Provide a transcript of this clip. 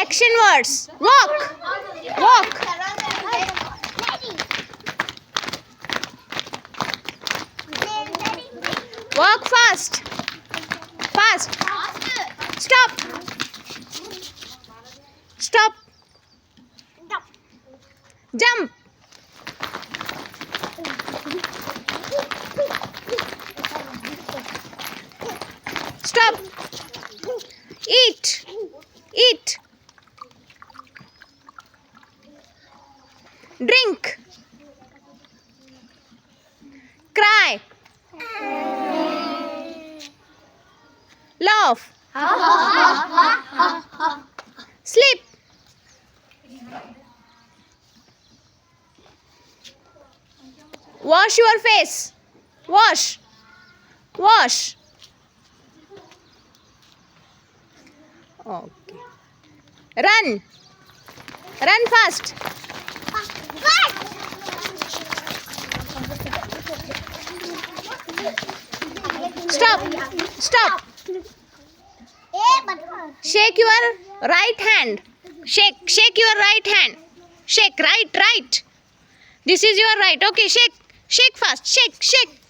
Action words. Walk. Walk. Walk fast. Fast. Stop. Stop. Jump. Stop. Eat. Eat. Drink. Cry. Laugh. Sleep. Wash your face. Wash. Wash. Okay. Run. Run fast. Stop. Stop. Shake your right hand. Shake. Shake your right hand. Shake. Right. Right. This is your right. Okay. Shake. Shake fast. Shake. Shake.